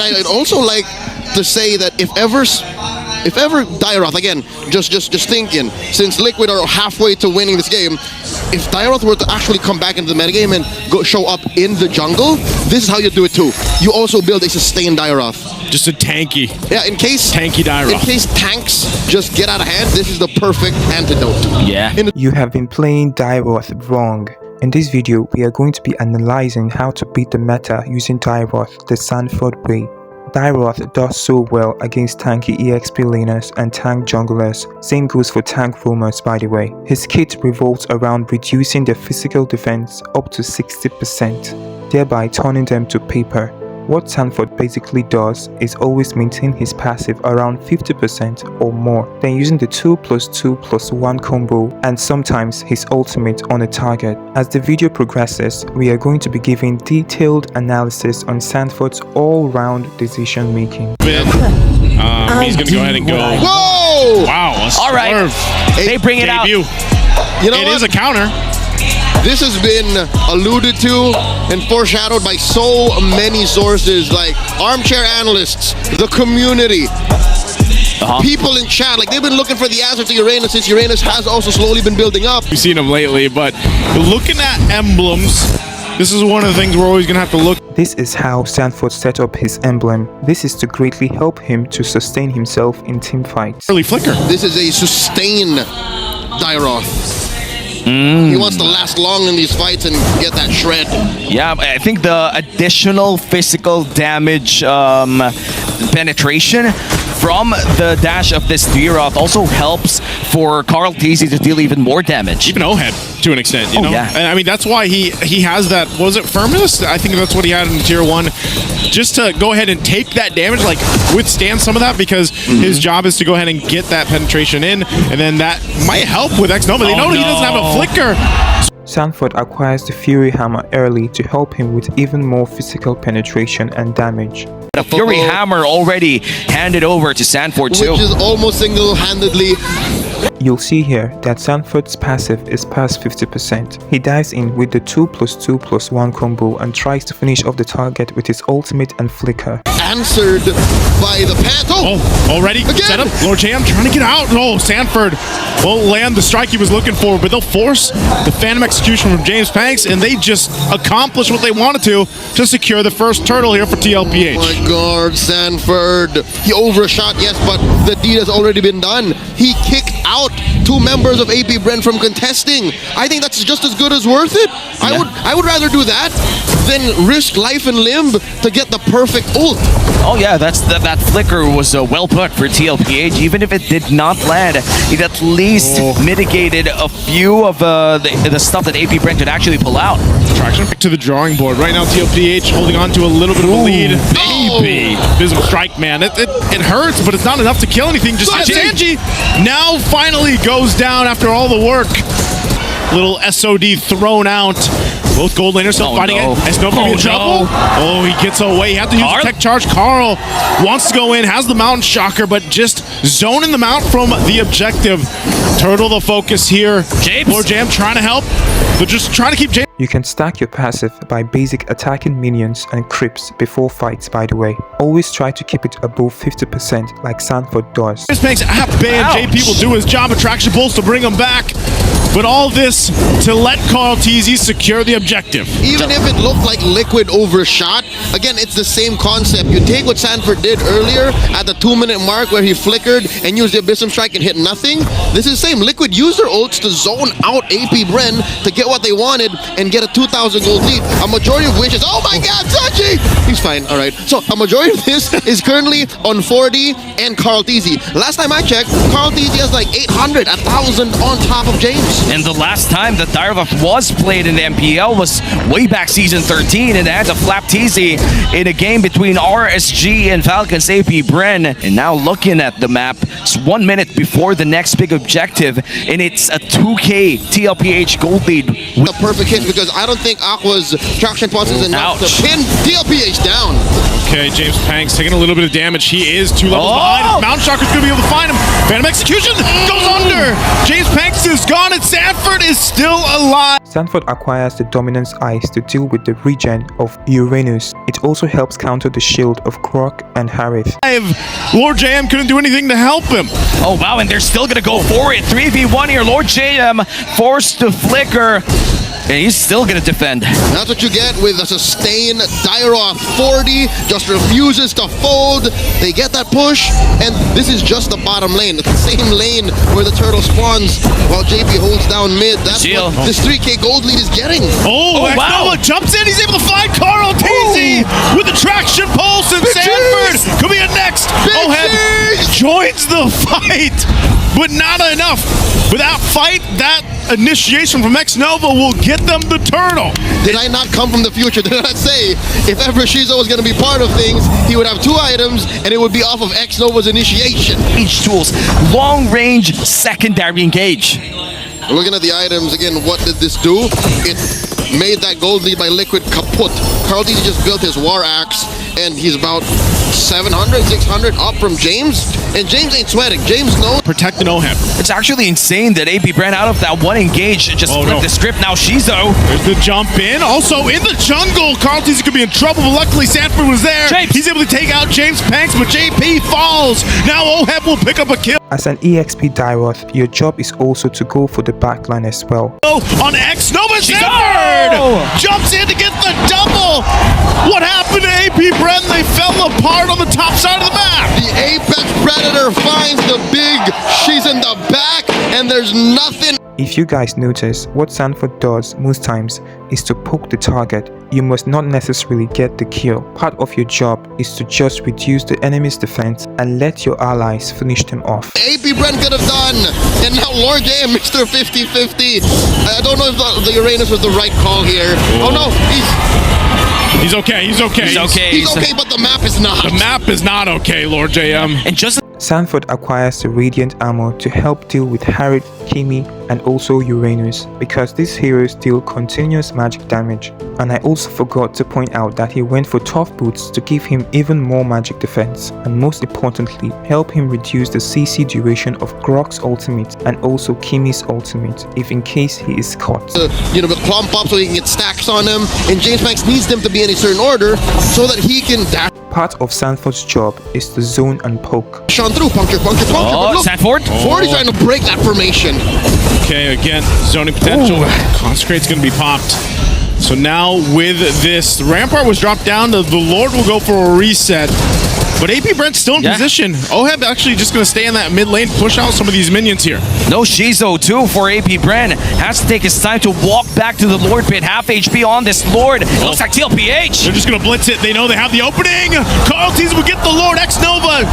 and I'd also like to say that if ever Dyrroth, again, just thinking, since Liquid are halfway to winning this game, if Dyrroth were to actually come back into the metagame and show up in the jungle, this is how you do it too. You also build a sustained Dyrroth. Just a tanky. Yeah, in case tanky Dyrroth. In case tanks just get out of hand, this is the perfect antidote. Yeah. You have been playing Dyrroth wrong. In this video, we are going to be analyzing how to beat the meta using Dyrroth the Sanford way. Dyrroth does so well against tanky EXP laners and tank junglers. Same goes for tank roamers, by the way. His kit revolves around reducing their physical defense up to 60%, thereby turning them to paper. What Sanford basically does is always maintain his passive around 50% or more, then using the 2+2+1 combo and sometimes his ultimate on a target. As the video progresses, we are going to be giving detailed analysis on Sanford's all-round decision making. He's gonna go ahead and go. Whoa! Wow! All right, they bring it out. You know it is a counter. This has been alluded to and foreshadowed by so many sources, like armchair analysts, the community, people in chat. Like, they've been looking for the answer to Uranus since Uranus has also slowly been building up. We've seen him lately, but looking at emblems, this is one of the things we're always gonna have to look. This is how Sanford set up his emblem. This is to greatly help him to sustain himself in team fights. Early flicker. This is a sustain Dyrroth. He wants to last long in these fights and get that shred. Yeah, I think the additional physical damage penetration from the dash of this Dyrroth also helps for KarlTzy to deal even more damage. Even O-Head, to an extent, you know? Yeah. And I mean, that's why he has that, was it Firmness? I think that's what he had in Tier 1. Just to go ahead and take that damage, like withstand some of that, because his job is to go ahead and get that penetration in, and then that might help with X-Nova. They know he doesn't have a flicker. Sanford acquires the Fury Hammer early to help him with even more physical penetration and damage. The Fury Hammer already handed over to Sanford too. Which is almost single-handedly. You'll see here that Sanford's passive is past 50%. He dives in with the 2+2+1 combo and tries to finish off the target with his ultimate and flicker. Answered by the Panther. Oh, already? Again. Set up. Lord Jam trying to get out. Oh, Sanford will land the strike he was looking for, but they'll force the Phantom Execution from James Panks, and they just accomplish what they wanted to secure the first turtle here for TLPH. Oh my God, Sanford. He overshot, yes, but the deed has already been done. He kicked out 2 members of AP BREN from contesting. I think that's just as good as worth it. Yeah. I would rather do that than risk life and limb to get the perfect ult. Oh yeah, that flicker was well put for TLPH. Even if it did not land, it at least mitigated a few of the stuff that AP BREN could actually pull out. Traction back to the drawing board. Right now, TLPH holding on to a little bit of a lead. Baby! Visible strike, man. It hurts, but it's not enough to kill anything. Just Sanji now finally goes down after all the work. Little SOD thrown out. Both gold laners still fighting it. X-Nova in trouble. Oh, he gets away. He had to use the tech charge. Karl wants to go in, has the Mountain Shocker, but just zoning them out from the objective. Turtle the focus here. Lord Jam trying to help. They're just trying to keep James. You can stack your passive by basic attacking minions and creeps before fights, by the way. Always try to keep it above 50% like Sanford does. This makes AP BREN. JP will do his job. Attraction pulls to bring him back. But all this to let KarlTzy secure the objective. Even if it looked like Liquid overshot, again, it's the same concept. You take what Sanford did earlier at the 2-minute mark where he flickered and used the Abyssum Strike and hit nothing. This is the same. Liquid used their ults to zone out AP BREN to get what they wanted and get a 2,000 gold lead. A majority of which is, oh my God, Sachi! He's fine, all right. So a majority of this is currently on 4D and KarlTzy. Last time I checked, KarlTzy has like 800, 1,000 on top of James. And the last time that Dyrroth was played in the MPL was way back season 13 in the hands of FlapTZ in a game between RSG and Falcons AP BREN. And now looking at the map, it's 1 minute before the next big objective, and it's a 2K TLPH gold lead. The perfect hit, because I don't think Aqua's traction pulse is enough to pin TLPH down. Okay, James Panks taking a little bit of damage. He is 2 levels behind. Mount Shocker's going to be able to find him. Phantom Execution goes under. James Panks is gone and Sanford is still alive. Sanford acquires the Dominance Ice to deal with the regen of Uranus. It also helps counter the shield of Grok and Harith. Lord JM couldn't do anything to help him. Oh, wow, and they're still going to go for it. 3v1 here. Lord JM forced to flicker. And he's still going to defend. That's what you get with a sustained Dyrroth 40. Just refuses to fold. They get that push, and this is just the bottom lane. The same lane where the turtle spawns while JP holds down mid. That's what this 3k gold lead is getting. Oh, wow. Jumps in. He's able to find Carl TZ with the traction pulse, and Sanford could be a next. Oheb joins the fight, but not enough. Without fight, that initiation from X-Nova will get them the turtle. Did I not come from the future? Did I not say if ever Shizo was going to be part of things, he would have 2 items and it would be off of X-Nova's initiation? Each tools, long range secondary engage. Looking at the items again, what did this do? It made that gold lead by Liquid kaput. Carl TZ just built his war axe and he's about 700, 600 up from James. And James ain't sweating. James knows. Protecting Oheb. It's actually insane that AP BREN out of that one engage just flipped the script. Now Shizo. There's the jump in. Also in the jungle, Carl TZ could be in trouble, but luckily Sanford was there. He's able to take out James Panks, but JP falls. Now Oheb will pick up a kill. As an EXP Dyrroth, your job is also to go for the backline as well. On X-Nova, Sanford jumps in to get the double. What happened to AP BREN? They fell apart on the top side of the map. The Apex Predator finds the big. She's in the back, and there's nothing. If you guys notice, what Sanford does most times is to poke the target. You must not necessarily get the kill. Part of your job is to just reduce the enemy's defense and let your allies finish them off. AP BREN could have done, and now Lord JM, Mr. 50-50. I don't know if the Uranus was the right call here. Oh no, he's okay. He's okay. He's okay. He's okay, but the map is not. The map is not okay, Lord JM. And just Sanford acquires the Radiant Armor to help deal with Harith, Kimi, and also Uranus, because these heroes deal continuous magic damage. And I also forgot to point out that he went for Tough Boots to give him even more magic defense, and most importantly, help him reduce the CC duration of Grok's ultimate and also Kimi's ultimate, if in case he is caught. The clump up so he can get stacks on him, and James Panks needs them to be in a certain order so that he can dash. Part of Sanford's job is to zone and poke. Sean through, puncture. But look, Sanford. 40's trying to break that formation. Okay, again, zoning potential. Consecrate's going to be popped. So now with this, the Rampart was dropped down. The Lord will go for a reset. But AP BREN's still in position. Oheb actually just going to stay in that mid lane, push out some of these minions here. No Shizo too for AP BREN. Has to take his time to walk back to the Lord pit. Half HP on this Lord. It looks like TLPH. They're just going to blitz it. They know they have the opening. Carl TZ will get the Lord. X-Nova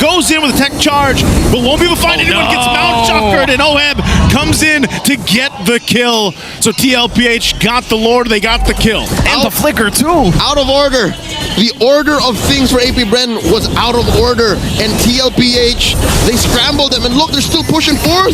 goes in with a tech charge, but won't be able to find anyone. Gets Mount Shockered, and Oheb comes in to get the kill. So TLPH got the Lord. They got the kill. And the flicker too. Out of order. The order of things for AP BREN was out of order, and TLPH, they scrambled them, and look, they're still pushing forth.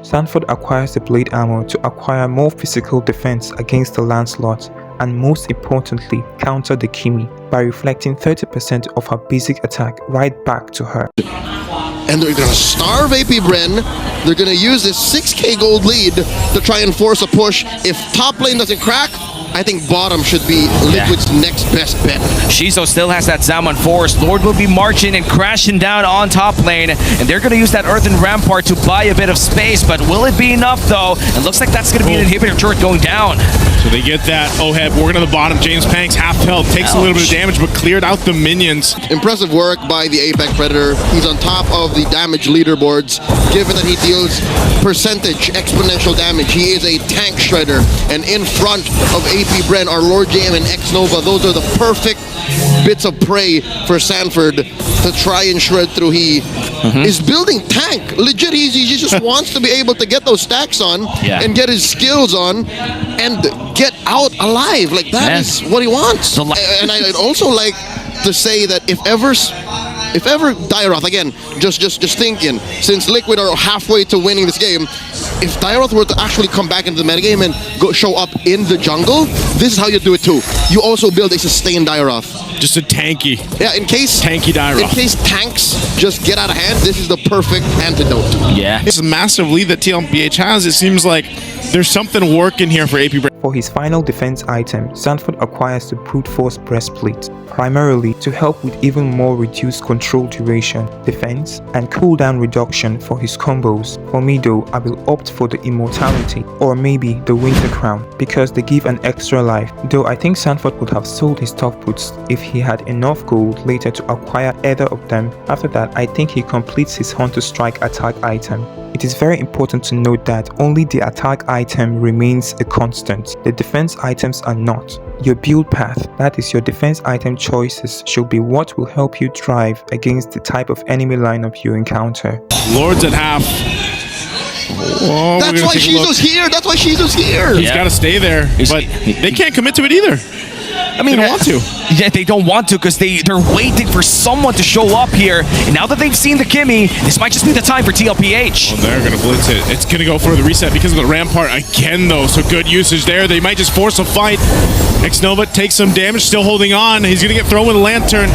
Sanford acquires the Blade Armor to acquire more physical defense against the Lancelot, and most importantly, counter the Kimi by reflecting 30% of her basic attack right back to her. And they're going to starve AP BREN. They're going to use this 6k gold lead to try and force a push. If top lane doesn't crack, I think bottom should be Liquid's next best bet. Shizo still has that Zaman Force. Lord will be marching and crashing down on top lane, and they're going to use that Earthen Rampart to buy a bit of space, but will it be enough though? It looks like that's going to be an inhibitor turret going down. So they get that. Oheb working on the bottom. James Panks, half health, takes a little bit of damage, but cleared out the minions. Impressive work by the Apex Predator. He's on top of the damage leaderboards, given that he deals percentage exponential damage. He is a tank shredder, and in front of AP BREN are Lord JM and X-Nova. Those are the perfect bits of prey for Sanford to try and shred through. He is building tank. Legit, he just wants to be able to get those stacks on and get his skills on and get out alive. Like, that is what he wants. And I'd also like to say that if ever if ever Dyrroth, again, just thinking, since Liquid are halfway to winning this game, if Dyrroth were to actually come back into the metagame and show up in the jungle, this is how you do it too. You also build a sustained Dyrroth. Just a tanky. Yeah, in case Dyrroth. In case tanks just get out of hand, this is the perfect antidote. Yeah. This massive lead that TLPH has, it seems like there's something working here for AP BREN. For his final defense item, Sanford acquires the Brute Force Breastplate, primarily to help with even more reduced control duration, defense, and cooldown reduction for his combos. For me though, I will opt for the Immortality, or maybe the Winter Crown, because they give an extra life, though I think Sanford would have sold his top boots if he had enough gold later to acquire either of them. After that, I think he completes his Hunter Strike attack item. It is very important to note that only the attack item remains a constant. The defense items are not. Your build path, that is your defense item choices, should be what will help you drive against the type of enemy lineup you encounter. Lords at half. Oh, That's why Shizo's here! That's why Shizo's here! He's got to stay there, but they can't commit to it either. I mean, they don't want to. Yeah, they don't want to because they're waiting for someone to show up here. And now that they've seen the Kimmy, this might just be the time for TLPH. Well, they're going to blitz it. It's going to go for the reset because of the Rampart again, though. So good usage there. They might just force a fight. Xnova takes some damage, still holding on. He's going to get thrown with a lantern.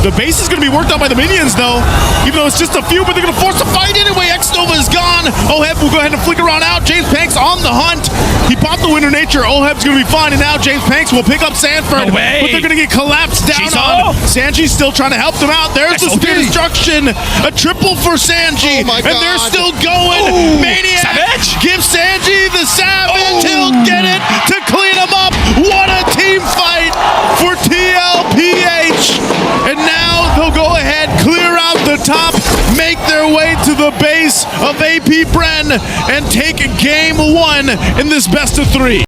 The base is going to be worked on by the minions, though. Even though it's just a few, but they're going to force a fight anyway. Xnova is gone. Oheb will go ahead and flicker on out. James Panks on the hunt. He popped the Winter Nature. Oheb's going to be fine. And now James Panks will pick up Sanford. No way. But they're going to get collapsed down on. Sanji's still trying to help them out. There's the Spear Destruction. A triple for Sanji. Oh my and they're God. still going. Ooh. Maniac. Savage. Give Sanji the Savage. He'll get it to clean him up. What a team fight for TLPH. And now they'll go ahead, clear out the top, make their way to the base of AP BREN, and take game 1 in this best of 3.